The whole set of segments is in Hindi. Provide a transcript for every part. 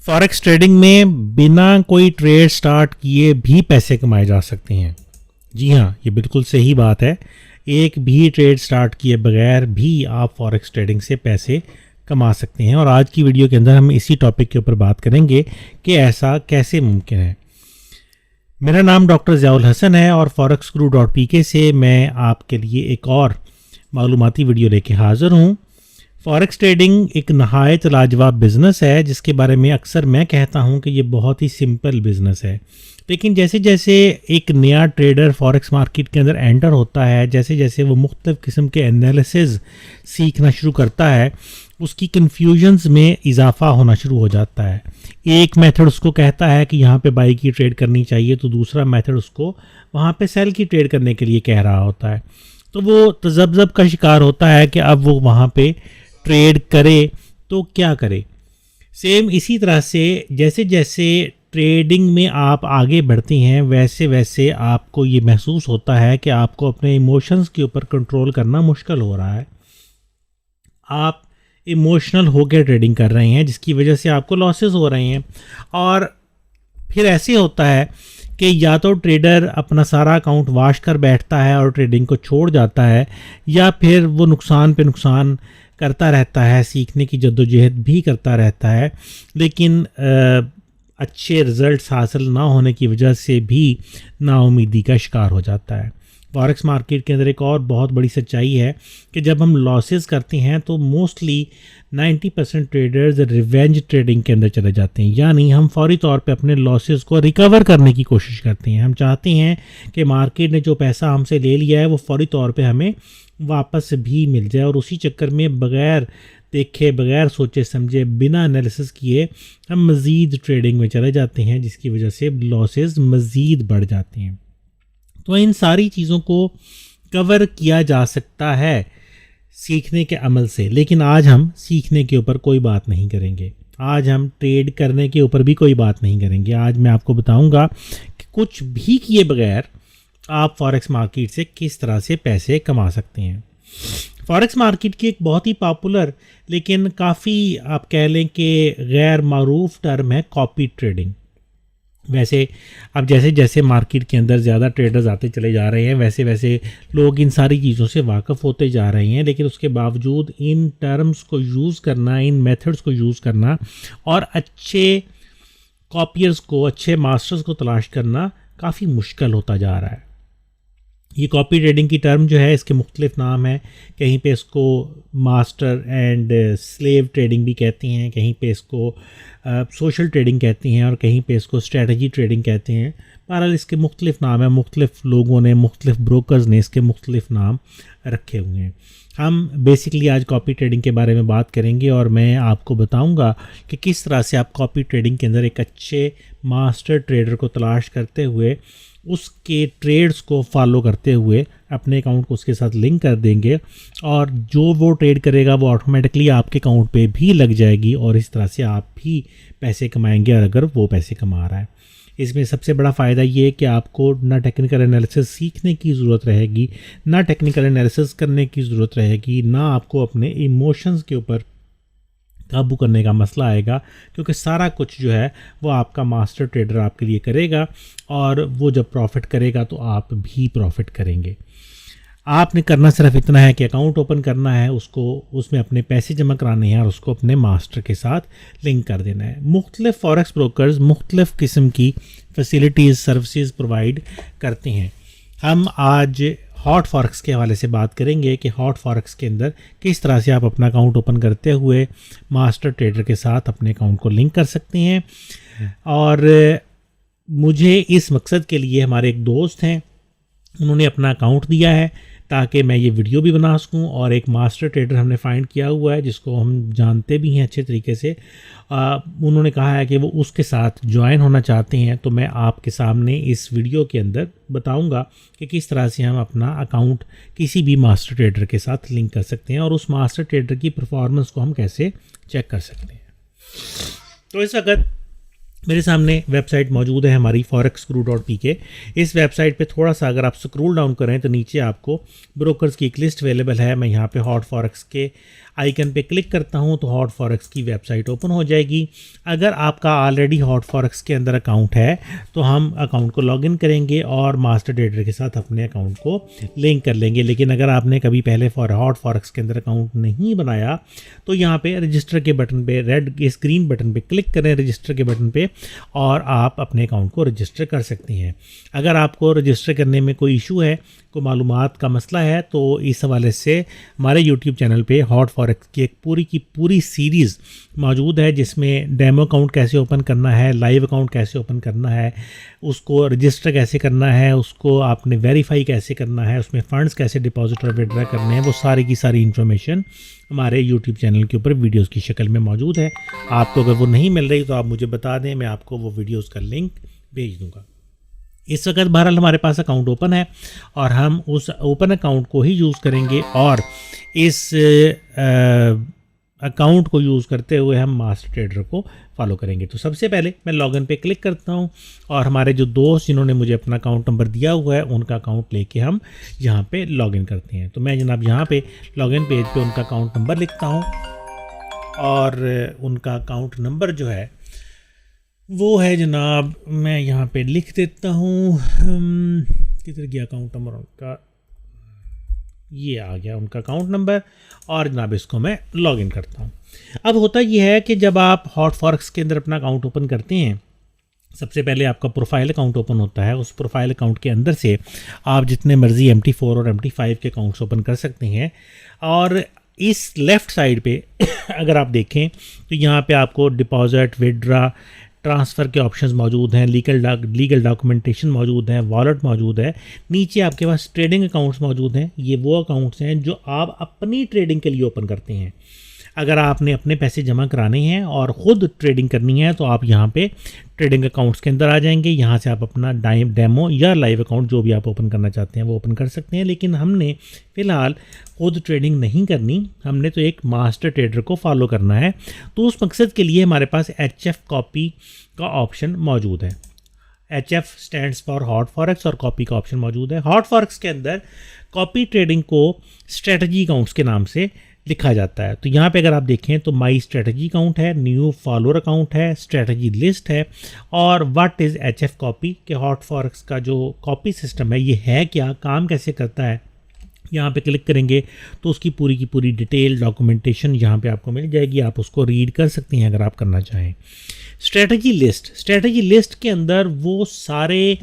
फॉरेक्स ट्रेडिंग में बिना कोई ट्रेड स्टार्ट किए भी पैसे कमाए जा सकते हैं। जी हाँ, ये बिल्कुल सही बात है। एक भी ट्रेड स्टार्ट किए बगैर भी आप फॉरेक्स ट्रेडिंग से पैसे कमा सकते हैं और आज की वीडियो के अंदर हम इसी टॉपिक के ऊपर बात करेंगे कि ऐसा कैसे मुमकिन है। मेरा नाम डॉक्टर ज़ियाउल हसन है और forex.guru.pk से मैं आपके लिए एक और मालूमाती वीडियो लेके हाज़िर हूँ। फॉरेक्स ट्रेडिंग एक नहायत लाजवाब बिज़नेस है जिसके बारे में अक्सर मैं कहता हूँ कि ये बहुत ही सिंपल बिज़नेस है, लेकिन जैसे जैसे एक नया ट्रेडर फॉरेक्स मार्केट के अंदर एंटर होता है, जैसे जैसे वो मुख्तलिफ़ किस्म के एनालिसिस सीखना शुरू करता है, उसकी कन्फ्यूजन्स में इजाफा होना शुरू हो जाता है। एक मेथड उसको कहता है कि यहाँ पे बाई की ट्रेड करनी चाहिए, तो दूसरा मेथड उसको वहाँ पे सेल की ट्रेड करने के लिए कह रहा होता है। तो वो तजब्जब का शिकार होता है कि अब वो वहाँ पे ट्रेड करे तो क्या करे। सेम इसी तरह से जैसे जैसे ट्रेडिंग में आप आगे बढ़ते हैं वैसे वैसे आपको ये महसूस होता है कि आपको अपने इमोशंस के ऊपर कंट्रोल करना मुश्किल हो रहा है। आप इमोशनल होकर ट्रेडिंग कर रहे हैं जिसकी वजह से आपको लॉसेस हो रहे हैं और फिर ऐसे होता है कि या तो ट्रेडर अपना सारा अकाउंट वाश कर बैठता है और ट्रेडिंग को छोड़ जाता है, या फिर वो नुकसान पे नुकसान करता रहता है, सीखने की जद्दोजहद भी करता रहता है, लेकिन अच्छे रिज़ल्ट्स हासिल ना होने की वजह से भी नाउमीदी का शिकार हो जाता है। फॉरेक्स मार्केट के अंदर एक और बहुत बड़ी सच्चाई है कि जब हम लॉसेस करते हैं तो मोस्टली 90% ट्रेडर्स रिवेंज ट्रेडिंग के अंदर चले जाते हैं, यानी हम फौरी तौर पे अपने लॉसेस को रिकवर करने की कोशिश करते हैं। हम चाहते हैं कि मार्केट ने जो पैसा हमसे ले लिया है वो फौरी तौर पे हमें वापस भी मिल जाए, और उसी चक्कर में बग़ैर देखे, बग़ैर सोचे समझे, बिना एनालिसिस किए हम मज़ीद ट्रेडिंग में चले जाते हैं, जिसकी वजह से लॉसेस मज़ीद बढ़ जाते हैं। तो इन सारी चीज़ों को कवर किया जा सकता है सीखने के अमल से, लेकिन आज हम सीखने के ऊपर कोई बात नहीं करेंगे। आज हम ट्रेड करने के ऊपर भी कोई बात नहीं करेंगे। आज मैं आपको बताऊंगा कि कुछ भी किए बगैर आप फॉरेक्स मार्केट से किस तरह से पैसे कमा सकते हैं। फॉरेक्स मार्केट की एक बहुत ही पॉपुलर लेकिन काफ़ी आप कह लें कि गैर मारूफ टर्म है कॉपी ट्रेडिंग। वैसे अब जैसे जैसे मार्केट के अंदर ज़्यादा ट्रेडर्स आते चले जा रहे हैं वैसे वैसे लोग इन सारी चीज़ों से वाकिफ़ होते जा रहे हैं, लेकिन उसके बावजूद इन टर्म्स को यूज़ करना, इन मेथड्स को यूज़ करना और अच्छे कॉपियर्स को, अच्छे मास्टर्स को तलाश करना काफ़ी मुश्किल होता जा रहा है। ये कॉपी ट्रेडिंग की टर्म जो है इसके मुख्तलिफ नाम है। कहीं पे इसको मास्टर एंड स्लेव ट्रेडिंग भी कहते हैं, कहीं पे इसको सोशल ट्रेडिंग कहते हैं और कहीं पे इसको स्ट्रेटजी ट्रेडिंग कहते हैं। बहरहाल इसके मुख्तलिफ नाम हैं, मुख्तलिफ लोगों ने, मुख्तलिफ ब्रोकर्स ने इसके मुख्तलिफ नाम रखे हुए हैं। हम बेसिकली आज कॉपी ट्रेडिंग के बारे में बात करेंगे और मैं आपको बताऊंगा कि किस तरह से आप कॉपी ट्रेडिंग के अंदर एक अच्छे मास्टर ट्रेडर को तलाश करते हुए, उसके ट्रेड्स को फॉलो करते हुए अपने अकाउंट को उसके साथ लिंक कर देंगे और जो वो ट्रेड करेगा वो ऑटोमेटिकली आपके अकाउंट पे भी लग जाएगी और इस तरह से आप भी पैसे कमाएंगे और अगर वो पैसे कमा रहा है। इसमें सबसे बड़ा फ़ायदा ये है कि आपको ना टेक्निकल एनालिसिस सीखने की ज़रूरत रहेगी, ना टेक्निकल एनालिसिस करने की ज़रूरत रहेगी, ना आपको अपने इमोशंस के ऊपर काबू करने का मसला आएगा, क्योंकि सारा कुछ जो है वो आपका मास्टर ट्रेडर आपके लिए करेगा और वो जब प्रॉफिट करेगा तो आप भी प्रॉफिट करेंगे। आपने करना सिर्फ इतना है कि अकाउंट ओपन करना है, उसको उसमें अपने पैसे जमा कराने हैं और उसको अपने मास्टर के साथ लिंक कर देना है। मुख्तलिफ फॉरेक्स ब्रोकर्स मुख्तलिफ किस्म की फैसिलिटीज़, सर्विसेज प्रोवाइड करते हैं। हम आज हॉट फॉरेक्स के हवाले से बात करेंगे कि हॉट फॉरेक्स के अंदर किस तरह से आप अपना अकाउंट ओपन करते हुए मास्टर ट्रेडर के साथ अपने अकाउंट को लिंक कर सकते हैं। और मुझे इस मकसद के लिए हमारे एक दोस्त हैं, उन्होंने अपना अकाउंट दिया है ताकि मैं ये वीडियो भी बना सकूं, और एक मास्टर ट्रेडर हमने फाइंड किया हुआ है जिसको हम जानते भी हैं अच्छे तरीके से। उन्होंने कहा है कि वो उसके साथ ज्वाइन होना चाहते हैं, तो मैं आपके सामने इस वीडियो के अंदर बताऊंगा कि किस तरह से हम अपना अकाउंट किसी भी मास्टर ट्रेडर के साथ लिंक कर सकते हैं और उस मास्टर ट्रेडर की परफॉर्मेंस को हम कैसे चेक कर सकते हैं। तो इस वक्त मेरे सामने वेबसाइट मौजूद है हमारी forex.guru.pk। इस वेबसाइट पे थोड़ा सा अगर आप स्क्रॉल डाउन करें तो नीचे आपको ब्रोकर्स की एक लिस्ट अवेलेबल है। मैं यहाँ पे हॉट फॉरेक्स के आइकन पे क्लिक करता हूँ तो हॉट फॉरेक्स की वेबसाइट ओपन हो जाएगी। अगर आपका ऑलरेडी हॉट फॉरेक्स के अंदर अकाउंट है तो हम अकाउंट को लॉगिन करेंगे और मास्टर ट्रेडर के साथ अपने अकाउंट को लिंक कर लेंगे। लेकिन अगर आपने कभी पहले हॉट फॉरेक्स के अंदर अकाउंट नहीं बनाया तो यहाँ पे रजिस्टर के बटन पे, रेड इस ग्रीन बटन पे क्लिक करें, रजिस्टर के बटन पे, और आप अपने अकाउंट को रजिस्टर कर सकते हैं। अगर आपको रजिस्टर करने में कोई इशू है, कोई मालूमात का मसला है, तो इस हवाले से हमारे यूट्यूब चैनल पे हॉट फॉरेक्स की एक पूरी की पूरी सीरीज़ मौजूद है जिसमें डेमो अकाउंट कैसे ओपन करना है, लाइव अकाउंट कैसे ओपन करना है, उसको रजिस्टर कैसे करना है, उसको आपने वेरीफाई कैसे करना है, उसमें फ़ंड्स कैसे डिपॉजिट और विड्रॉ करने हैं, वो सारी की सारी इन्फॉर्मेशन हमारे यूट्यूब चैनल के ऊपर वीडियोस की शक्ल में मौजूद है। आपको अगर वो नहीं मिल रही तो आप मुझे बता दें, मैं आपको वो वीडियोस का लिंक भेज दूंगा। इस वक्त बहरहाल हमारे पास अकाउंट ओपन है और हम उस ओपन अकाउंट को ही यूज़ करेंगे और इस अकाउंट को यूज़ करते हुए हम मास्टर ट्रेडर को फॉलो करेंगे। तो सबसे पहले मैं लॉगिन पे क्लिक करता हूं और हमारे जो दोस्त जिन्होंने मुझे अपना अकाउंट नंबर दिया हुआ है उनका अकाउंट लेके हम यहां पे लॉगिन करते हैं। तो मैं जनाब यहां पे लॉगिन पेज पे उनका अकाउंट नंबर लिखता हूं और उनका अकाउंट नंबर जो है वो है जनाब, मैं यहाँ पे लिख देता हूँ, किधर गया अकाउंट नंबर उनका, ये आ गया उनका अकाउंट नंबर, और जनाब इसको मैं लॉगिन करता हूँ। अब होता यह है कि जब आप हॉट फॉरेक्स के अंदर अपना अकाउंट ओपन करते हैं, सबसे पहले आपका प्रोफाइल अकाउंट ओपन होता है। उस प्रोफाइल अकाउंट के अंदर से आप जितने मर्जी MT4 और MT5 के अकाउंट्स ओपन कर सकते हैं। और इस लेफ़्ट साइड पे अगर आप देखें तो यहाँ पे आपको डिपॉजिट, विड्रा, ट्रांसफ़र के ऑप्शंस मौजूद हैं, लीगल डॉक्यूमेंटेशन मौजूद है, वॉलेट मौजूद है, नीचे आपके पास ट्रेडिंग अकाउंट्स मौजूद हैं। ये वो अकाउंट्स हैं जो आप अपनी ट्रेडिंग के लिए ओपन करते हैं। अगर आपने अपने पैसे जमा कराने हैं और ख़ुद ट्रेडिंग करनी है तो आप यहाँ पे ट्रेडिंग अकाउंट्स के अंदर आ जाएंगे। यहाँ से आप अपना डेमो या लाइव अकाउंट जो भी आप ओपन करना चाहते हैं वो ओपन कर सकते हैं। लेकिन हमने फ़िलहाल खुद ट्रेडिंग नहीं करनी, हमने तो एक मास्टर ट्रेडर को फॉलो करना है। तो उस मकसद के लिए हमारे पास HF कॉपी का ऑप्शन मौजूद है। HF stands for hot forex और कॉपी का ऑप्शन मौजूद है। हॉट फॉरेक्स के अंदर कॉपी ट्रेडिंग को स्ट्रेटजी अकाउंट्स के नाम से लिखा जाता है। तो यहाँ पे अगर आप देखें तो माई स्ट्रेटजी अकाउंट है, न्यू फॉलोअर अकाउंट है, स्ट्रेटजी लिस्ट है, और व्हाट इज़ HF कॉपी के हॉट फॉरेक्स का जो कॉपी सिस्टम है ये है क्या, काम कैसे करता है, यहाँ पे क्लिक करेंगे तो उसकी पूरी की पूरी डिटेल डॉक्यूमेंटेशन यहाँ पे आपको मिल जाएगी। आप उसको रीड कर सकते हैं अगर आप करना चाहें। स्ट्रेटजी लिस्ट के अंदर वो सारे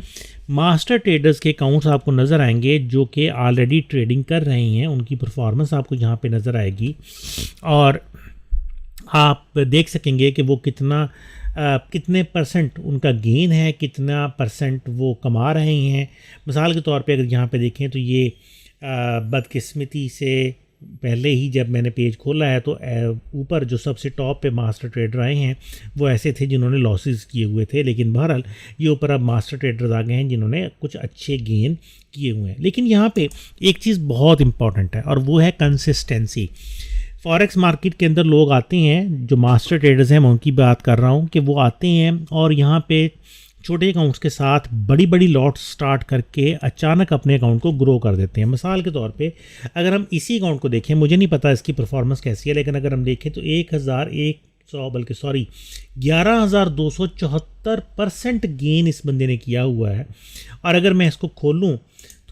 मास्टर ट्रेडर्स के अकाउंट्स आपको नज़र आएंगे जो कि ऑलरेडी ट्रेडिंग कर रहे हैं, उनकी परफॉर्मेंस आपको यहाँ पे नज़र आएगी और आप देख सकेंगे कि वो कितने परसेंट उनका गेन है, कितना परसेंट वो कमा रहे हैं। मिसाल के तौर पे अगर यहाँ पे देखें तो ये बदकिस्मती से पहले ही जब मैंने पेज खोला है तो ऊपर जो सबसे टॉप पे मास्टर ट्रेडर आए हैं वो ऐसे थे जिन्होंने लॉसेस किए हुए थे। लेकिन बहरहाल ये ऊपर अब मास्टर ट्रेडर्स आ गए हैं जिन्होंने कुछ अच्छे गेन किए हुए हैं। लेकिन यहाँ पे एक चीज़ बहुत इंपॉर्टेंट है और वो है कंसिस्टेंसी। फॉरेक्स मार्केट के अंदर लोग आते हैं, जो मास्टर ट्रेडर्स हैं मैं उनकी बात कर रहा हूँ, कि वो आते हैं और यहाँ पे छोटे अकाउंट्स के साथ बड़ी बड़ी लॉट स्टार्ट करके अचानक अपने अकाउंट को ग्रो कर देते हैं। मिसाल के तौर पे अगर हम इसी अकाउंट को देखें, मुझे नहीं पता इसकी परफॉर्मेंस कैसी है, लेकिन अगर हम देखें तो 11,274% गेन इस बंदे ने किया हुआ है। और अगर मैं इसको खोलूँ,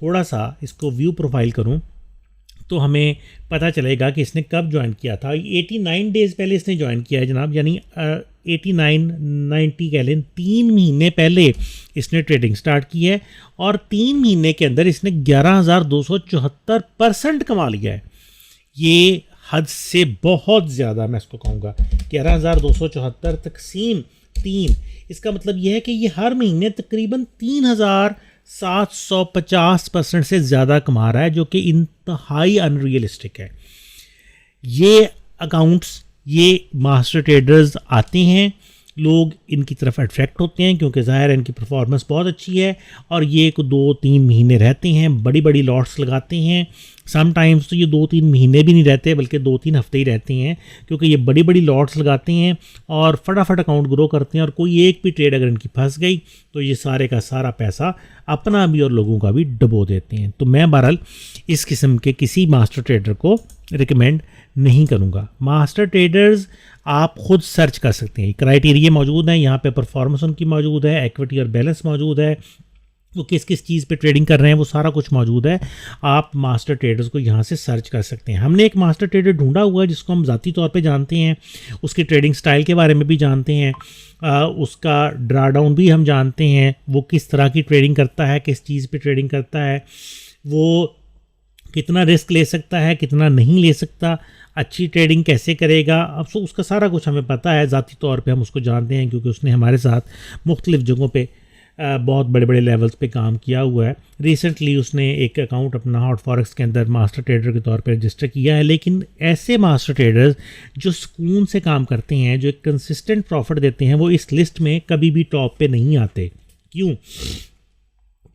थोड़ा सा इसको व्यू प्रोफाइल करूँ तो हमें पता चलेगा कि इसने कब ज्वाइन किया था। 89 डेज़ पहले इसने ज्वाइन किया है जनाब, यानी 89-90 कह लें, 3 महीने पहले इसने ट्रेडिंग स्टार्ट की है और 3 महीने के अंदर इसने 11,274% कमा लिया है। ये हद से बहुत ज़्यादा, मैं इसको कहूँगा 11,274 तकसीम 3, इसका मतलब यह है कि ये हर महीने तकरीबन 3,750% से ज़्यादा कमा रहा है, जो कि इंतहाई अनरियलिस्टिक है। ये अकाउंट्स, ये मास्टर ट्रेडर्स आते हैं, लोग इनकी तरफ अट्रैक्ट होते हैं क्योंकि ज़ाहिर है इनकी परफॉर्मेंस बहुत अच्छी है और ये 2-3 महीने रहते हैं, बड़ी बड़ी लॉट्स लगाते हैं। समटाइम्स तो ये 2-3 महीने भी नहीं रहते बल्कि 2-3 हफ्ते ही रहते हैं, क्योंकि ये बड़ी बड़ी लॉट्स लगाते हैं और फटाफट अकाउंट ग्रो करते हैं। और कोई एक भी ट्रेड अगर इनकी फंस गई तो ये सारे का सारा पैसा अपना भी और लोगों का भी डुबो देते हैं। तो मैं बहरहाल इस किस्म के किसी मास्टर ट्रेडर को रिकमेंड नहीं करूँगा। मास्टर ट्रेडर्स आप खुद सर्च कर सकते हैं, क्राइटेरिया मौजूद हैं यहाँ पे, परफॉर्मेंस उनकी मौजूद है, इक्विटी और बैलेंस मौजूद है, वो किस किस चीज़ पे ट्रेडिंग कर रहे हैं वो सारा कुछ मौजूद है। आप मास्टर ट्रेडर्स को यहाँ से सर्च कर सकते हैं। हमने एक मास्टर ट्रेडर ढूंढा हुआ है जिसको हम ज़ाती तौर पे जानते हैं, उसकी ट्रेडिंग स्टाइल के बारे में भी जानते हैं, उसका ड्रा डाउन भी हम जानते हैं, वो किस तरह की ट्रेडिंग करता है, किस चीज़ पे ट्रेडिंग करता है, वो कितना रिस्क ले सकता है, कितना नहीं ले सकता, अच्छी ट्रेडिंग कैसे करेगा, अब तो उसका सारा कुछ हमें पता है। ज़ाती तौर पे हम उसको जानते हैं क्योंकि उसने हमारे साथ मुख्तलिफ़ जगहों पे बहुत बड़े बड़े लेवल्स पे काम किया हुआ है। रिसेंटली उसने एक अकाउंट अपना हॉट फॉरेक्स के अंदर मास्टर ट्रेडर के तौर पे रजिस्टर किया है। लेकिन ऐसे मास्टर ट्रेडर्स जो सुकून से काम करते हैं, जो एक कंसिस्टेंट प्रॉफिट देते हैं, वो इस लिस्ट में कभी भी टॉप पे नहीं आते। क्यों?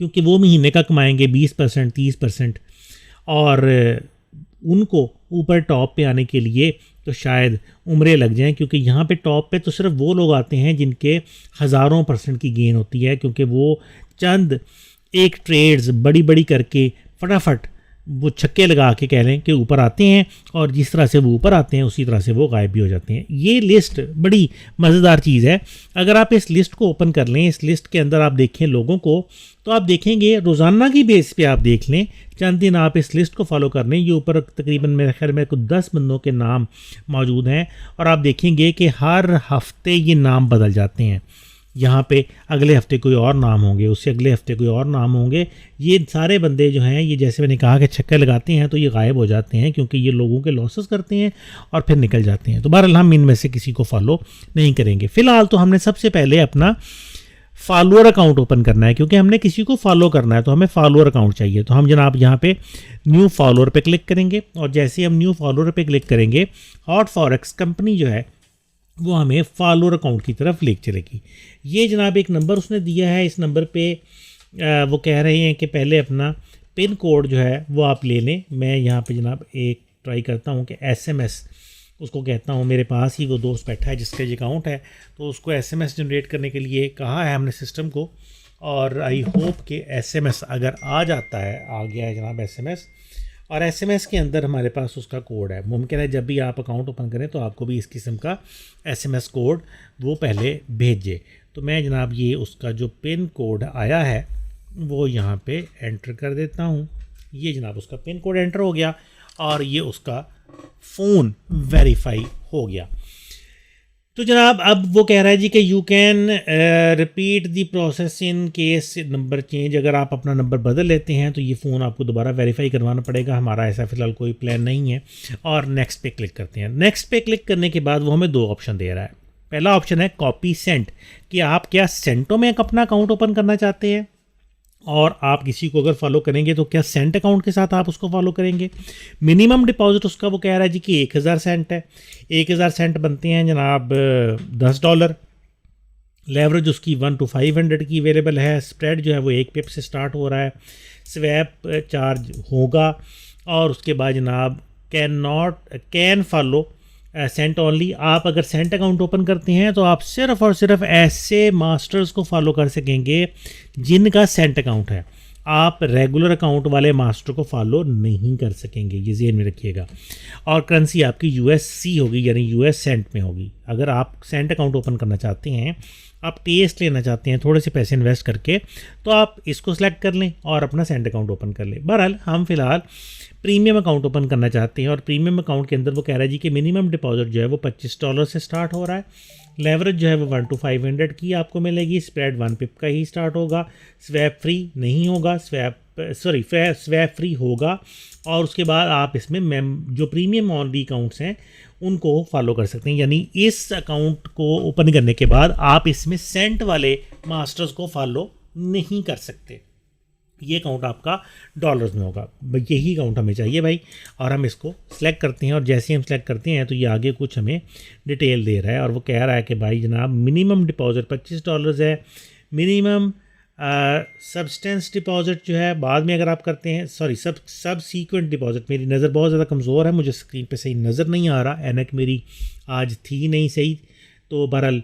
क्योंकि वो महीने का कमाएंगे 20%, 30%, और उनको ऊपर टॉप पे आने के लिए तो शायद उम्रें लग जाएं, क्योंकि यहाँ पे टॉप पे तो सिर्फ वो लोग आते हैं जिनके हज़ारों % की गेन होती है, क्योंकि वो चंद एक ट्रेड्स बड़ी बड़ी करके फटाफट वो छक्के लगा के कह लें कि ऊपर आते हैं, और जिस तरह से वो ऊपर आते हैं उसी तरह से वो गायब भी हो जाते हैं। ये लिस्ट बड़ी मज़ेदार चीज़ है। अगर आप इस लिस्ट को ओपन कर लें, इस लिस्ट के अंदर आप देखें लोगों को, तो आप देखेंगे रोज़ाना की बेस पे आप देख लें, चंद दिन आप इस लिस्ट को फॉलो कर लें, ये ऊपर तकरीबन मेरे ख्याल में कुछ 10 बंदों के नाम मौजूद हैं, और आप देखेंगे कि हर हफ्ते ये नाम बदल जाते हैं। यहाँ पे अगले हफ्ते कोई और नाम होंगे, उससे अगले हफ्ते कोई और नाम होंगे। ये सारे बंदे जो हैं, ये जैसे मैंने कहा कि छक्के लगाते हैं तो ये गायब हो जाते हैं, क्योंकि ये लोगों के लॉसेस करते हैं और फिर निकल जाते हैं। तो बहरहाल हम इनमें से किसी को फॉलो नहीं करेंगे। फ़िलहाल तो हमने सबसे पहले अपना फॉलोअर अकाउंट ओपन करना है, क्योंकि हमने किसी को फॉलो करना है तो हमें फॉलोअर अकाउंट चाहिए। तो हम जनाब यहाँ पे न्यू फॉलोअर पे क्लिक करेंगे, और जैसे हम न्यू फॉलोअर पे क्लिक करेंगे, हॉट फॉरेक्स कंपनी जो है वो हमें फॉलोअर अकाउंट की तरफ ले चलेगी। ये जनाब एक नंबर उसने दिया है, इस नंबर पे वो कह रहे हैं कि पहले अपना पिन कोड जो है वो आप ले लें। मैं यहाँ पे जनाब एक ट्राई करता हूँ कि SMS उसको कहता हूँ, मेरे पास ही वो दोस्त बैठा है जिसका ये अकाउंट है, तो उसको SMS जनरेट करने के लिए कहा है हमने सिस्टम को, और आई होप कि SMS अगर आ जाता है, आ गया है जनाब SMS, और SMS के अंदर हमारे पास उसका कोड है। मुमकिन है जब भी आप अकाउंट ओपन करें तो आपको भी इस किस्म का SMS कोड वो पहले भेजे। तो मैं जनाब ये उसका जो पिन कोड आया है वो यहाँ पे एंटर कर देता हूँ। ये जनाब उसका पिन कोड एंटर हो गया, और ये उसका फ़ोन वेरीफाई हो गया। तो जनाब अब वो कह रहा है जी कि you can repeat the process in case number change. अगर आप अपना नंबर बदल लेते हैं तो ये फ़ोन आपको दोबारा वेरीफाई करवाना पड़ेगा। हमारा ऐसा फ़िलहाल कोई प्लान नहीं है। और नेक्स्ट पे क्लिक करते हैं। नेक्स्ट पे क्लिक करने के बाद वो हमें 2 ऑप्शन दे रहा है। पहला ऑप्शन है कॉपी सेंट, कि आप क्या सेंटों में अपना अकाउंट ओपन करना चाहते हैं, और आप किसी को अगर फॉलो करेंगे तो क्या सेंट अकाउंट के साथ आप उसको फॉलो करेंगे। मिनिमम डिपॉजिट उसका वो कह रहा है जी कि 1000 सेंट है। 1000 सेंट बनते हैं जनाब $10। लेवरेज उसकी 1 to 500 की अवेलेबल है। स्प्रेड जो है वो 1 पिप से स्टार्ट हो रहा है। स्वैप चार्ज होगा, और उसके बाद जनाब कैन फॉलो सेंट ओनली। आप अगर सेंट अकाउंट ओपन करते हैं तो आप सिर्फ़ और सिर्फ ऐसे मास्टर्स को फॉलो कर सकेंगे जिनका सेंट अकाउंट है। आप रेगुलर अकाउंट वाले मास्टर को फॉलो नहीं कर सकेंगे, ये ज़हन में रखिएगा। और करेंसी आपकी USC होगी, यानी US सेंट में होगी। अगर आप सेंट अकाउंट ओपन करना चाहते हैं, आप टेस्ट लेना चाहते हैं थोड़े से पैसे इन्वेस्ट करके, तो आप इसको सेलेक्ट कर लें और अपना सेंट अकाउंट ओपन कर लें। बहरहाल हम फ़िलहाल प्रीमियम अकाउंट ओपन करना चाहते हैं, और प्रीमियम अकाउंट के अंदर वो कह रहा है जी कि मिनिमम डिपॉजिट जो है वो $25 से स्टार्ट हो रहा है। लेवरेज जो है वो 1 to 500 की आपको मिलेगी। स्प्रेड 1 पिप का ही स्टार्ट होगा। स्वैप फ्री नहीं होगा, स्वैप फ्री होगा। और उसके बाद आप इसमें जो प्रीमियम ऑनली अकाउंट्स हैं उनको फॉलो कर सकते हैं। यानी इस अकाउंट को ओपन करने के बाद आप इसमें सेंट वाले मास्टर्स को फॉलो नहीं कर सकते। ये अकाउंट आपका डॉलर्स में होगा। यही अकाउंट हमें चाहिए भाई, और हम इसको सिलेक्ट करते हैं। और जैसे हम सिलेक्ट करते हैं तो ये आगे कुछ हमें डिटेल दे रहा है, और वो कह रहा है कि भाई जनाब मिनिमम डिपॉजिट $25 है। मिनिमम सब्सटेंस डिपॉजिट जो है बाद में अगर आप करते हैं, सब सीक्वेंट डिपॉजिट। मेरी नज़र बहुत ज़्यादा कमज़ोर है, मुझे स्क्रीन पे सही नज़र नहीं आ रहा, ऐनक मेरी आज थी नहीं सही। तो बहरहाल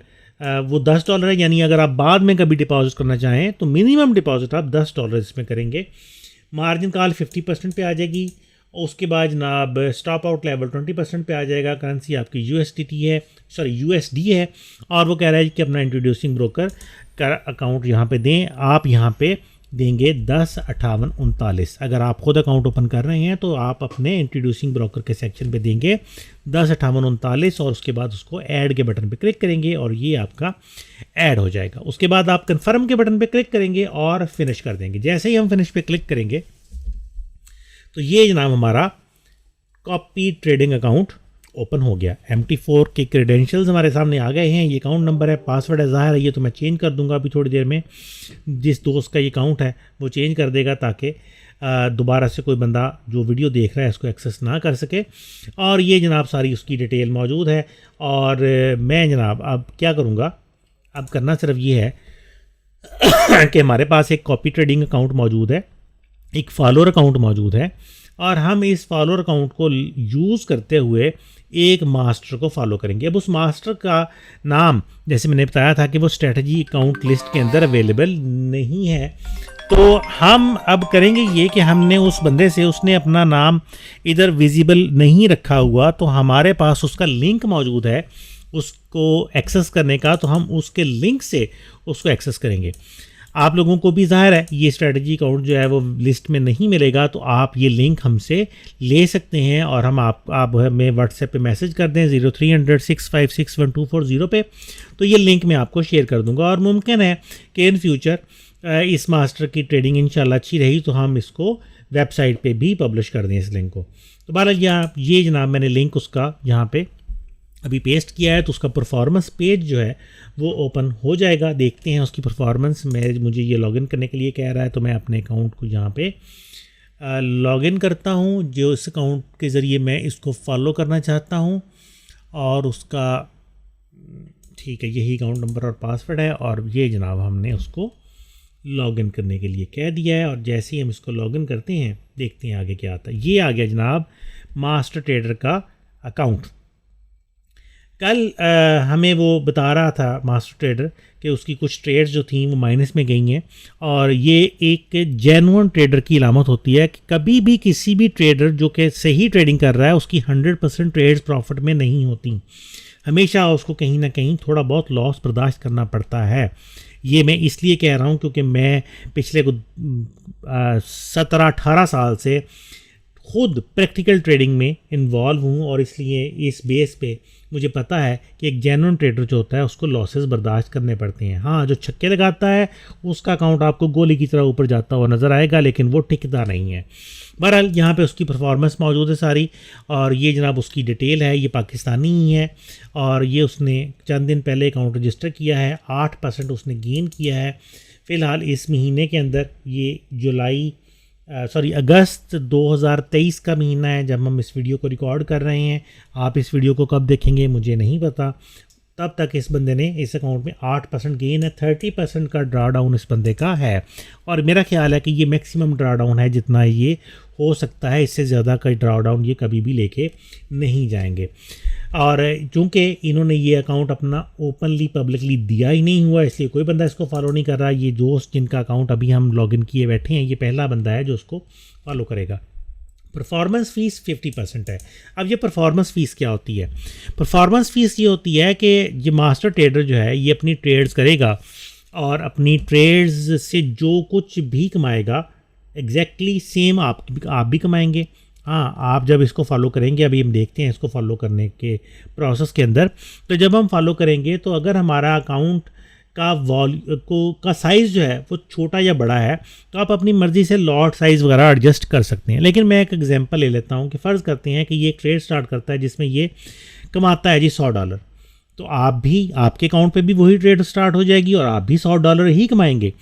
वो $10 है। यानी अगर आप बाद में कभी डिपॉजिट करना चाहें तो मिनिमम डिपॉजिट आप $10 इसमें करेंगे। मार्जिन कॉल 50% पे आ जाएगी, और उसके बाद जनाब स्टॉप आउट लेवल 20% पे आ जाएगा। करेंसी आपकी USD है और वो कह रहा है कि अपना इंट्रोड्यूसिंग ब्रोकर का अकाउंट यहाँ पे दें। आप यहाँ पे देंगे 105839। अगर आप खुद अकाउंट ओपन कर रहे हैं तो आप अपने इंट्रोड्यूसिंग ब्रोकर के सेक्शन पे देंगे 105839 और उसके बाद उसको ऐड के बटन पे क्लिक करेंगे और ये आपका ऐड हो जाएगा। उसके बाद आप कन्फर्म के बटन पे क्लिक करेंगे और फिनिश कर देंगे। जैसे ही हम फिनिश पे क्लिक करेंगे तो ये जनाब हमारा कॉपी ट्रेडिंग अकाउंट ओपन हो गया। MT4 के क्रेडेंशियल्स हमारे सामने आ गए हैं। ये अकाउंट नंबर है, पासवर्ड है, ज़ाहिर है ये तो मैं चेंज कर दूंगा अभी थोड़ी देर में। जिस दोस्त का ये अकाउंट है वो चेंज कर देगा ताकि दोबारा से कोई बंदा जो वीडियो देख रहा है इसको एक्सेस ना कर सके। और ये जनाब सारी उसकी डिटेल मौजूद है। और मैं जनाब अब क्या करूँगा, अब करना सिर्फ ये है कि हमारे पास एक कॉपी ट्रेडिंग अकाउंट मौजूद है, एक फॉलोअर अकाउंट मौजूद है और हम इस फॉलोअर अकाउंट को यूज़ करते हुए एक मास्टर को फॉलो करेंगे। अब उस मास्टर का नाम जैसे मैंने बताया था कि वो स्ट्रेटजी अकाउंट लिस्ट के अंदर अवेलेबल नहीं है, तो हम अब करेंगे ये कि हमने उस बंदे से, उसने अपना नाम इधर विजिबल नहीं रखा हुआ तो हमारे पास उसका लिंक मौजूद है उसको एक्सेस करने का, तो हम उसके लिंक से उसको एक्सेस करेंगे। आप लोगों को भी ज़ाहिर है ये स्ट्रेटजी अकाउंट जो है वो लिस्ट में नहीं मिलेगा, तो आप ये लिंक हमसे ले सकते हैं और हम आप हमें व्हाट्सएप पे मैसेज कर दें 0300 656 1240 पे, तो ये लिंक मैं आपको शेयर कर दूंगा। और मुमकिन है कि इन फ्यूचर इस मास्टर की ट्रेडिंग इंशाल्लाह अच्छी रही तो हम इसको वेबसाइट पे भी पब्लिश कर दें इस लिंक को। तो बहरहाल ये जनाब मैंने लिंक उसका यहाँ पे अभी पेस्ट किया है, तो उसका परफॉर्मेंस पेज जो है वो ओपन हो जाएगा। देखते हैं उसकी परफॉर्मेंस। मुझे ये लॉगिन करने के लिए कह रहा है तो मैं अपने अकाउंट को यहाँ पे लॉगिन करता हूँ, जो इस अकाउंट के ज़रिए मैं इसको फॉलो करना चाहता हूँ। और उसका ठीक है, यही अकाउंट नंबर और पासवर्ड है और ये जनाब हमने उसको लॉगिन करने के लिए कह दिया है। और जैसे ही हम इसको लॉगिन करते हैं देखते हैं आगे क्या आता है। ये आ गया जनाब मास्टर ट्रेडर का अकाउंट। कल हमें वो बता रहा था मास्टर ट्रेडर कि उसकी कुछ ट्रेड्स जो थी वो माइनस में गई हैं और ये एक जेन्युइन ट्रेडर की इलामत होती है कि कभी भी किसी भी ट्रेडर जो कि सही ट्रेडिंग कर रहा है उसकी 100% ट्रेड्स प्रॉफिट में नहीं होती, हमेशा उसको कहीं ना कहीं थोड़ा बहुत लॉस बर्दाश्त करना पड़ता है। ये मैं इसलिए कह रहा हूँ क्योंकि मैं पिछले 17-18 साल से खुद प्रैक्टिकल ट्रेडिंग में इन्वॉल्व हूँ और इसलिए इस बेस पे मुझे पता है कि एक जेन्युइन ट्रेडर जो होता है उसको लॉसेस बर्दाश्त करने पड़ते हैं। हाँ, जो छक्के लगाता है उसका अकाउंट आपको गोली की तरह ऊपर जाता हुआ नज़र आएगा, लेकिन वो टिकता नहीं है। बहरहाल यहाँ पे उसकी परफॉर्मेंस मौजूद है सारी और ये जनाब उसकी डिटेल है। ये पाकिस्तानी ही है और ये उसने चंद दिन पहले अकाउंट रजिस्टर किया है, 8% उसने गेन किया है। फ़िलहाल इस महीने के अंदर ये अगस्त 2023 का महीना है जब हम इस वीडियो को रिकॉर्ड कर रहे हैं। आप इस वीडियो को कब देखेंगे मुझे नहीं पता। तब तक इस बंदे ने इस अकाउंट में 8% गेन है, 30% का ड्रा डाउन इस बंदे का है और मेरा ख्याल है कि ये मैक्सिमम ड्रा डाउन है जितना ये हो सकता है। इससे ज़्यादा का ड्रा डाउन ये कभी भी लेके नहीं जाएंगे। और चूँकि इन्होंने ये अकाउंट अपना ओपनली पब्लिकली दिया ही नहीं हुआ, इसलिए कोई बंदा इसको फॉलो नहीं कर रहा। ये दोस्त जिनका अकाउंट अभी हम लॉगिन किए बैठे हैं, ये पहला बंदा है जो उसको फॉलो करेगा। परफॉर्मेंस फ़ीस 50% है। अब ये परफॉर्मेंस फ़ीस क्या होती है? परफॉर्मेंस फ़ीस ये होती है कि ये मास्टर ट्रेडर जो है ये अपनी ट्रेड्स करेगा और अपनी ट्रेड्स से जो कुछ भी कमाएगा एग्जैक्टली सेम आप भी कमाएंगे। हाँ, आप जब इसको फॉलो करेंगे, अभी हम देखते हैं इसको फॉलो करने के प्रोसेस के अंदर, तो जब हम फॉलो करेंगे तो अगर हमारा अकाउंट का साइज़ जो है वो छोटा या बड़ा है तो आप अपनी मर्ज़ी से लॉट साइज़ वगैरह एडजस्ट कर सकते हैं। लेकिन मैं एक एग्जांपल ले लेता हूँ कि फ़र्ज़ करते हैं कि ये एक ट्रेड स्टार्ट करता है जिसमें ये कमाता है जी $100, तो आप भी, आपके अकाउंट पे भी वही ट्रेड स्टार्ट हो जाएगी और आप भी $100 ही कमाएंगे।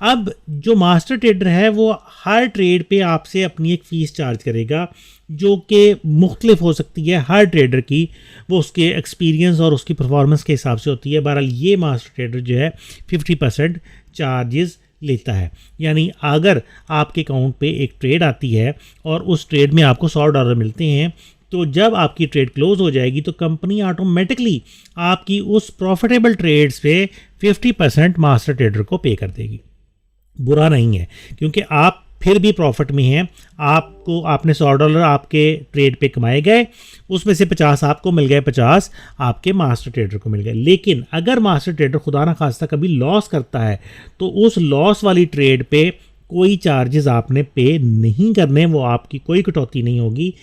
अब जो मास्टर ट्रेडर है वो हर ट्रेड पे आपसे अपनी एक फ़ीस चार्ज करेगा जो कि मुख्तलिफ हो सकती है हर ट्रेडर की, वो उसके एक्सपीरियंस और उसकी परफॉर्मेंस के हिसाब से होती है। बहरहाल ये मास्टर ट्रेडर जो है 50% चार्जेस लेता है। यानी अगर आपके अकाउंट पे एक ट्रेड आती है और उस ट्रेड में आपको $100 मिलते हैं, तो जब आपकी ट्रेड क्लोज हो जाएगी तो कंपनी ऑटोमेटिकली आपकी उस प्रॉफिटेबल ट्रेड्स पे 50% मास्टर ट्रेडर को पे कर देगी। बुरा नहीं है क्योंकि आप फिर भी प्रॉफिट में हैं, आपको आपने $100 आपके ट्रेड पे कमाए गए, उसमें से 50 आपको मिल गए, 50 आपके मास्टर ट्रेडर को मिल गए। लेकिन अगर मास्टर ट्रेडर खुदा ना खास्ता कभी लॉस करता है तो उस लॉस वाली ट्रेड पे कोई चार्जेस आपने पे नहीं करने, वो आपकी कोई कटौती नहीं होगी।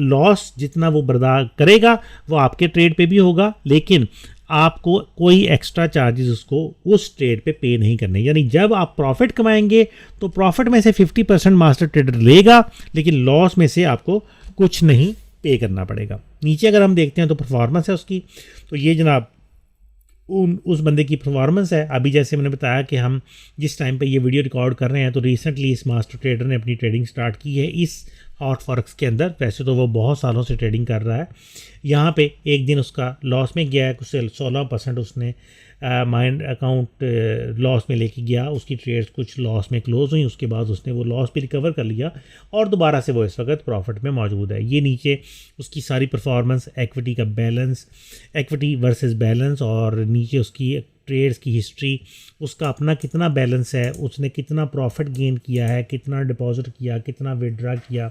लॉस जितना वो बर्दाश्त करेगा वो आपके ट्रेड पे भी होगा, लेकिन आपको कोई एक्स्ट्रा चार्जेस उसको उस ट्रेड पे नहीं करने। यानी जब आप प्रॉफिट कमाएंगे तो प्रॉफिट में से 50% मास्टर ट्रेडर लेगा, लेकिन लॉस में से आपको कुछ नहीं पे करना पड़ेगा। नीचे अगर हम देखते हैं तो परफॉर्मेंस है उसकी, तो ये जनाब उस बंदे की परफॉर्मेंस है। अभी जैसे मैंने बताया कि हम जिस टाइम पे ये वीडियो रिकॉर्ड कर रहे हैं तो रिसेंटली इस मास्टर ट्रेडर ने अपनी ट्रेडिंग स्टार्ट की है इस हॉट फॉरेक्स के अंदर। वैसे तो वो बहुत सालों से ट्रेडिंग कर रहा है। यहाँ पे एक दिन उसका लॉस में गया है, कुछ 16% उसने माइंड अकाउंट लॉस में लेके गया, उसकी ट्रेड्स कुछ लॉस में क्लोज हुई, उसके बाद उसने वो लॉस भी रिकवर कर लिया और दोबारा से वो इस वक्त प्रॉफिट में मौजूद है। ये नीचे उसकी सारी परफॉर्मेंस, इक्विटी का बैलेंस, इक्विटी वर्सेस बैलेंस, और नीचे उसकी ट्रेड्स की हिस्ट्री, उसका अपना कितना बैलेंस है, उसने कितना प्रॉफिट गेन किया है, कितना डिपॉजिट किया, कितना विड्रा किया,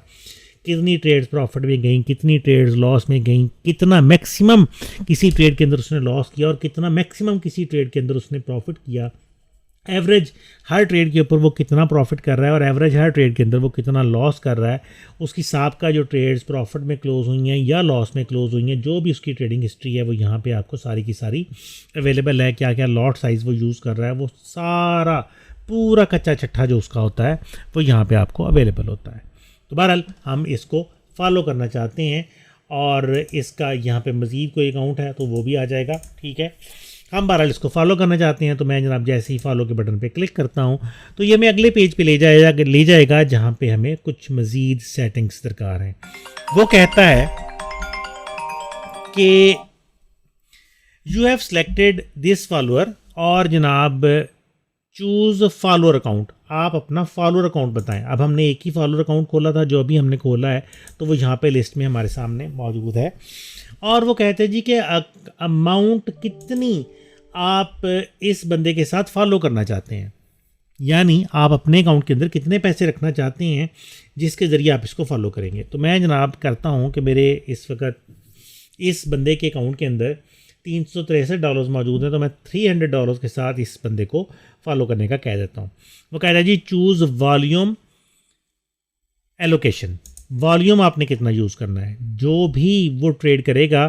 कितनी ट्रेड्स प्रॉफिट में गई, कितनी ट्रेड्स लॉस में गई, कितना मैक्सिमम किसी ट्रेड के अंदर उसने लॉस किया और कितना मैक्सिमम किसी ट्रेड के अंदर उसने प्रॉफिट किया, एवरेज हर ट्रेड के ऊपर वो कितना प्रॉफिट कर रहा है और एवरेज हर ट्रेड के अंदर वो कितना लॉस कर रहा है, उसकी साबका जो ट्रेड्स प्रॉफिट में क्लोज हुई हैं या लॉस में क्लोज हुई हैं, जो भी उसकी ट्रेडिंग हिस्ट्री है वो यहाँ पे आपको सारी की सारी अवेलेबल है। क्या क्या लॉट साइज़ वो यूज़ कर रहा है, वो सारा पूरा कच्चा चट्ठा जो उसका होता है वो यहाँ पर आपको अवेलेबल होता है। तो बहरहाल हम इसको फॉलो करना चाहते हैं और इसका यहाँ पे मज़ीद कोई अकाउंट है तो वो भी आ जाएगा, ठीक है। हम बहरहाल इसको फॉलो करना चाहते हैं तो मैं जनाब जैसे ही फॉलो के बटन पे क्लिक करता हूँ तो ये हमें अगले पेज पे ले जाएगा जहाँ पे हमें कुछ मज़ीद सेटिंग्स दरकार हैं। वो कहता है कि you have selected this follower और जनाब चूज़ फॉलोअर अकाउंट, आप अपना फॉलोअर अकाउंट बताएं। अब हमने एक ही फॉलोअर अकाउंट खोला था जो अभी हमने खोला है, तो वो यहाँ पे लिस्ट में हमारे सामने मौजूद है। और वो कहते हैं जी कि अमाउंट कितनी आप इस बंदे के साथ फॉलो करना चाहते हैं, यानी आप अपने अकाउंट के अंदर कितने पैसे रखना चाहते हैं जिसके ज़रिए आप इसको फॉलो करेंगे। तो मैं जनाब करता हूँ कि मेरे इस वक्त इस बंदे के अकाउंट के अंदर $363 मौजूद है, तो मैं $300 के साथ इस बंदे को फॉलो करने का कह देता हूँ। वो कह रहा है जी चूज़ वॉल्यूम एलोकेशन, वॉल्यूम आपने कितना यूज़ करना है, जो भी वो ट्रेड करेगा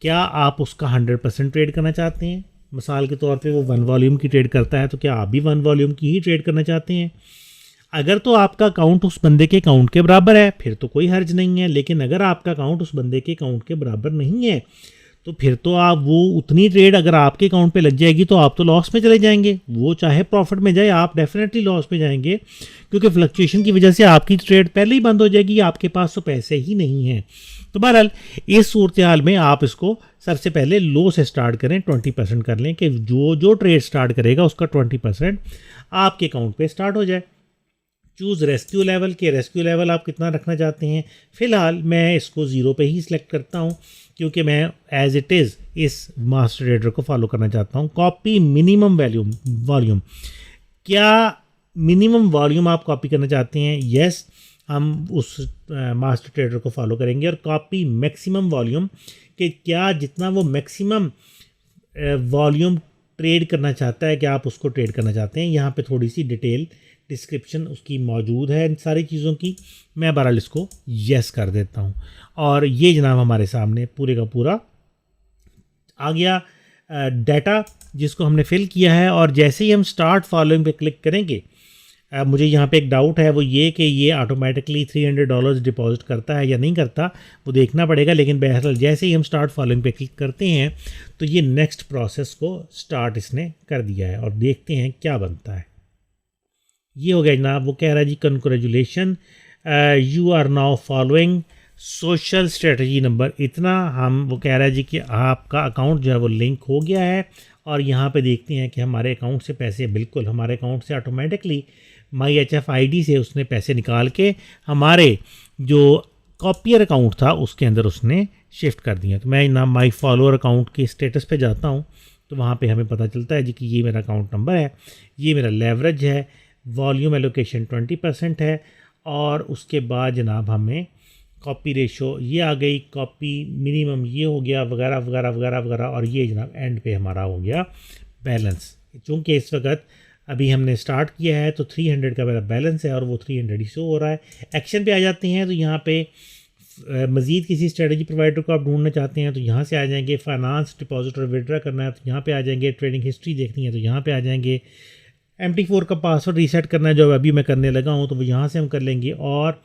क्या आप उसका 100% ट्रेड करना चाहते हैं। मिसाल के तौर पे वो 1 वॉल्यूम की ट्रेड करता है तो क्या आप भी 1 वॉल्यूम की ही ट्रेड करना चाहते हैं। अगर तो आपका अकाउंट उस बंदे के अकाउंट के बराबर है फिर तो कोई हर्ज नहीं है, लेकिन अगर आपका अकाउंट उस बंदे के अकाउंट के बराबर नहीं है तो फिर तो आप वो उतनी ट्रेड अगर आपके अकाउंट पे लग जाएगी तो आप तो लॉस में चले जाएंगे। वो चाहे प्रॉफिट में जाए आप डेफिनेटली लॉस में जाएंगे, क्योंकि फ्लक्चुएशन की वजह से आपकी ट्रेड पहले ही बंद हो जाएगी, आपके पास तो पैसे ही नहीं हैं। तो बहरहाल इस सूरत हाल में आप इसको सबसे पहले लो से स्टार्ट करें, 20% कर लें कि जो ट्रेड स्टार्ट करेगा उसका 20% आपके अकाउंट पर स्टार्ट हो जाए। चूज़ रेस्क्यू लेवल के रेस्क्यू लेवल आप कितना रखना चाहते हैं। फ़िलहाल मैं इसको 0 पे ही सिलेक्ट करता हूं क्योंकि मैं एज इट इज़ इस मास्टर ट्रेडर को फॉलो करना चाहता हूं। कॉपी मिनिमम वॉल्यूम, क्या मिनिमम वॉल्यूम आप कॉपी करना चाहते हैं? यस, हम उस मास्टर ट्रेडर को फॉलो करेंगे। और कॉपी मैक्सिमम वॉल्यूम, कि क्या जितना वो मैक्सिमम वॉल्यूम ट्रेड करना चाहता है क्या आप उसको ट्रेड करना चाहते हैं। यहाँ पे थोड़ी सी डिटेल डिस्क्रिप्शन उसकी मौजूद है इन सारी चीज़ों की। मैं बहरहाल इसको यस कर देता हूँ और ये जनाब हमारे सामने पूरे का पूरा आ गया डाटा जिसको हमने फिल किया है। और जैसे ही हम स्टार्ट फॉलोइंग पे क्लिक करेंगे, मुझे यहाँ पे एक डाउट है, वो ये कि ये ऑटोमेटिकली $300 डिपॉजिट करता है या नहीं करता, वो देखना पड़ेगा। लेकिन बहरहाल जैसे ही हम स्टार्ट फॉलोइंग पे क्लिक करते हैं तो ये नेक्स्ट प्रोसेस को स्टार्ट इसने कर दिया है और देखते हैं क्या बनता है। ये हो गया जनाब। वो कह रहा है जी congratulation, you are now following social strategy number इतना। वो कह रहा है जी कि आपका अकाउंट जो है वो लिंक हो गया है। और यहाँ पे देखते हैं कि हमारे अकाउंट से पैसे बिल्कुल हमारे अकाउंट से ऑटोमेटिकली MyHF ID से उसने पैसे निकाल के हमारे जो कॉपियर अकाउंट था उसके अंदर उसने शिफ्ट कर दिया। तो मैं ना माई फॉलोअर अकाउंट के स्टेटस पे जाता हूँ तो वहाँ पे हमें पता चलता है जी कि ये मेरा अकाउंट नंबर है, ये मेरा लेवरेज है, वॉल्यूम एलोकेशन 20% है, और उसके बाद जनाब हमें कॉपी रेशो ये आ गई, कॉपी मिनिमम ये हो गया, वगैरह वगैरह वगैरह वगैरह, और ये जनाब एंड पे हमारा हो गया बैलेंस। चूँकि इस वक्त अभी हमने स्टार्ट किया है तो 300 का मेरा बैलेंस है और वो 300 ही शो हो रहा है। एक्शन पे आ जाते हैं तो यहाँ पे मज़ीद किसी स्ट्रेटजी प्रोवाइडर को आप ढूंढना चाहते हैं तो यहाँ से आ जाएंगे, फाइनेंस डिपॉजिट और विड्रा करना है तो यहाँ पे आ जाएंगे, ट्रेडिंग हिस्ट्री देखनी है तो यहाँ पे आ जाएंगे, MT4 का पासवर्ड रीसेट करना है जो अभी मैं करने लगा हूँ तो वो यहाँ से हम कर लेंगे, और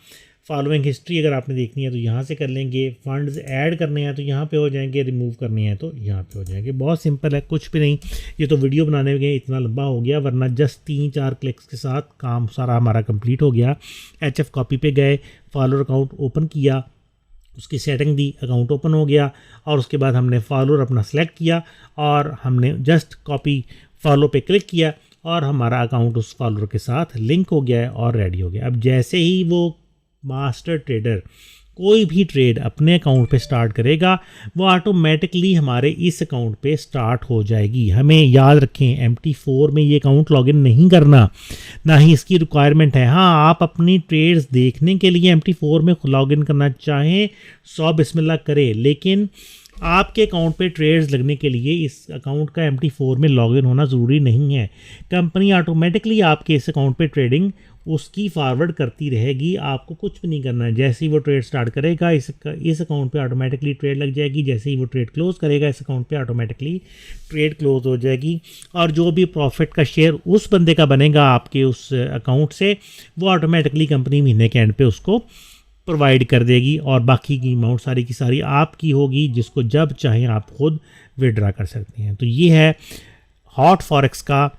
फॉलोइंग हिस्ट्री अगर आपने देखनी है तो यहाँ से कर लेंगे, फंड्स ऐड करने हैं तो यहाँ पे हो जाएंगे, रिमूव करने हैं तो यहाँ पे हो जाएंगे। बहुत सिंपल है, कुछ भी नहीं। ये तो वीडियो बनाने में इतना लंबा हो गया, वरना जस्ट 3-4 क्लिक्स के साथ काम सारा हमारा कंप्लीट हो गया। HF कॉपी पे गए, फॉलोअर अकाउंट ओपन किया, उसकी सेटिंग दी, अकाउंट ओपन हो गया, और उसके बाद हमने फॉलोअर अपना सेलेक्ट किया और हमने जस्ट कॉपी फॉलो पे क्लिक किया और हमारा अकाउंट उस फॉलोअर के साथ लिंक हो गया है और रेडी हो गया। अब जैसे ही वो मास्टर ट्रेडर कोई भी ट्रेड अपने अकाउंट पे स्टार्ट करेगा वो ऑटोमेटिकली हमारे इस अकाउंट पे स्टार्ट हो जाएगी। हमें याद रखें MT4 में ये अकाउंट लॉगिन नहीं करना, ना ही इसकी रिक्वायरमेंट है। हाँ, आप अपनी ट्रेड्स देखने के लिए MT4 में लॉगिन करना चाहें 100 बिस्मिल्लाह करें, लेकिन आपके अकाउंट पे ट्रेड्स लगने के लिए इस अकाउंट का MT4 में लॉगिन होना ज़रूरी नहीं है। कंपनी ऑटोमेटिकली आपके इस अकाउंट पे ट्रेडिंग उसकी फॉरवर्ड करती रहेगी, आपको कुछ भी नहीं करना है। जैसे ही वो ट्रेड स्टार्ट करेगा इस अकाउंट पे ऑटोमेटिकली ट्रेड लग जाएगी, जैसे ही वो ट्रेड क्लोज करेगा इस अकाउंट पे ऑटोमेटिकली ट्रेड क्लोज हो जाएगी, और जो भी प्रॉफिट का शेयर उस बंदे का बनेगा आपके उस अकाउंट से वो ऑटोमेटिकली कंपनी महीने के एंड पे उसको प्रोवाइड कर देगी, और बाकी की अमाउंट सारी की सारी आपकी होगी, जिसको जब चाहें आप खुद विड्रा कर सकते हैं। तो ये है हॉट फॉरेक्स का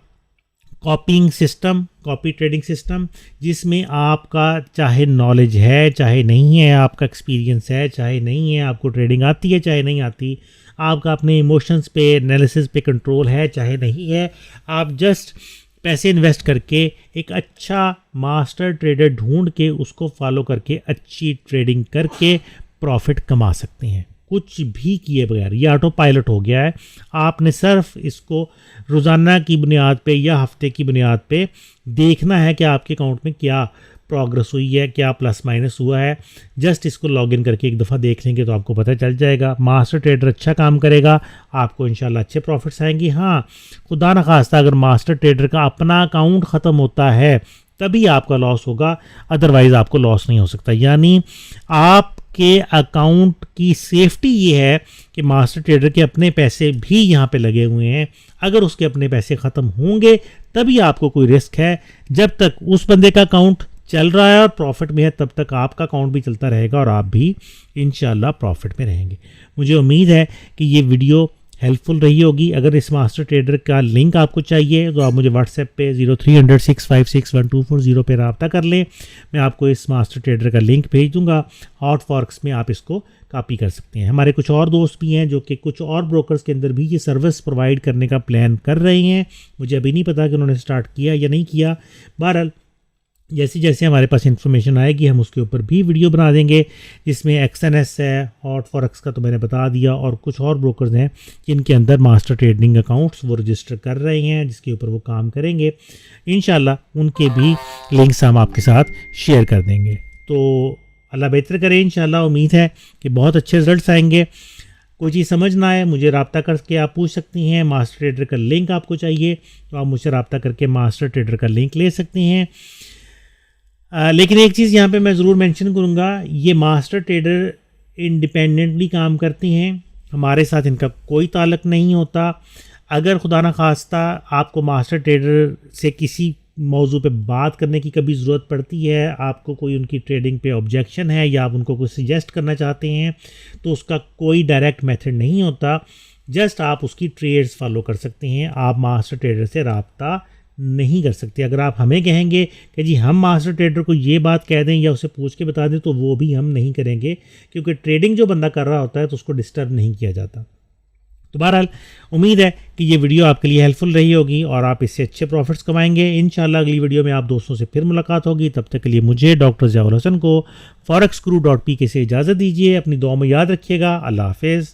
कॉपिंग सिस्टम, कॉपी ट्रेडिंग सिस्टम, जिसमें आपका चाहे नॉलेज है चाहे नहीं है, आपका एक्सपीरियंस है चाहे नहीं है, आपको ट्रेडिंग आती है चाहे नहीं आती, आपका अपने इमोशंस पे एनालिसिस पे कंट्रोल है चाहे नहीं है, आप जस्ट पैसे इन्वेस्ट करके एक अच्छा मास्टर ट्रेडर ढूंढ के उसको फॉलो करके अच्छी ट्रेडिंग करके प्रॉफिट कमा सकते हैं, कुछ भी किए बगैर। ये ऑटो पायलट हो गया है, आपने सिर्फ इसको रोज़ाना की बुनियाद पे या हफ्ते की बुनियाद पे देखना है कि आपके अकाउंट में क्या प्रोग्रेस हुई है, क्या प्लस माइनस हुआ है। जस्ट इसको लॉगिन करके एक दफ़ा देख लेंगे तो आपको पता चल जाएगा। मास्टर ट्रेडर अच्छा काम करेगा, आपको इंशाल्लाह अच्छे प्रॉफिट्स आएंगे। हाँ, खुदा न खास्ता अगर मास्टर ट्रेडर का अपना अकाउंट ख़त्म होता है तभी आपका लॉस होगा, अदरवाइज़ आपको लॉस नहीं हो सकता। यानी आपके अकाउंट की सेफ्टी ये है कि मास्टर ट्रेडर के अपने पैसे भी यहाँ पे लगे हुए हैं, अगर उसके अपने पैसे ख़त्म होंगे तभी आपको कोई रिस्क है। जब तक उस बंदे का अकाउंट चल रहा है और प्रॉफिट में है तब तक आपका अकाउंट भी चलता रहेगा और आप भी इंशाल्लाह प्रॉफिट में रहेंगे। मुझे उम्मीद है कि ये वीडियो हेल्पफुल रही होगी। अगर इस मास्टर ट्रेडर का लिंक आपको चाहिए तो आप मुझे व्हाट्सएप पे 0300 656 1240 पे रब्ता कर लें, मैं आपको इस मास्टर ट्रेडर का लिंक भेज दूंगा। हॉट फॉरेक्स में आप इसको कॉपी कर सकते हैं। हमारे कुछ और दोस्त भी हैं जो कि कुछ और ब्रोकर्स के अंदर भी ये सर्विस प्रोवाइड करने का प्लान कर रहे हैं, मुझे अभी नहीं पता कि उन्होंने स्टार्ट किया या नहीं किया। बहरहाल जैसे जैसे हमारे पास इन्फॉर्मेशन आएगी हम उसके ऊपर भी वीडियो बना देंगे, जिसमें XNS है, हॉट फॉरेक्स का तो मैंने बता दिया, और कुछ और ब्रोकर्स हैं जिनके अंदर मास्टर ट्रेडिंग अकाउंट्स वो रजिस्टर कर रहे हैं, जिसके ऊपर वो काम करेंगे। इंशाल्लाह उनके भी लिंक्स हम आपके साथ शेयर कर देंगे। तो अल्लाह बेहतर करे, इंशाल्लाह उम्मीद है कि बहुत अच्छे रिजल्ट्स आएंगे। कोई चीज़ समझ ना आए मुझे रब्ता करके आप पूछ सकती हैं। मास्टर ट्रेडर का लिंक आपको चाहिए तो आप मुझसे रब्ता करके मास्टर ट्रेडर का लिंक ले सकती हैं। लेकिन एक चीज़ यहाँ पे मैं ज़रूर मेंशन करूँगा, ये मास्टर ट्रेडर इंडिपेंडेंटली काम करती हैं, हमारे साथ इनका कोई ताल्लुक़ नहीं होता। अगर खुदा न खास्ता आपको मास्टर ट्रेडर से किसी मौजू पे बात करने की कभी ज़रूरत पड़ती है, आपको कोई उनकी ट्रेडिंग पे ऑब्जेक्शन है या आप उनको कुछ सजेस्ट करना चाहते हैं, तो उसका कोई डायरेक्ट मेथड नहीं होता। जस्ट आप उसकी ट्रेड्स फॉलो कर सकते हैं, आप मास्टर ट्रेडर से रब्ता नहीं कर सकते। अगर आप हमें कहेंगे कि जी हम मास्टर ट्रेडर को ये बात कह दें या उसे पूछ के बता दें तो वो भी हम नहीं करेंगे, क्योंकि ट्रेडिंग जो बंदा कर रहा होता है तो उसको डिस्टर्ब नहीं किया जाता। तो बहरहाल उम्मीद है कि ये वीडियो आपके लिए हेल्पफुल रही होगी और आप इससे अच्छे प्रॉफिट्स कमाएंगे। इंशाल्लाह अगली वीडियो में आप दोस्तों से फिर मुलाकात होगी। तब तक के लिए मुझे डॉक्टर ज़ियाउल हसन को forexguru.pk से इजाज़त दीजिए। अपनी दुआ में याद रखिएगा। अल्लाह हाफिज़।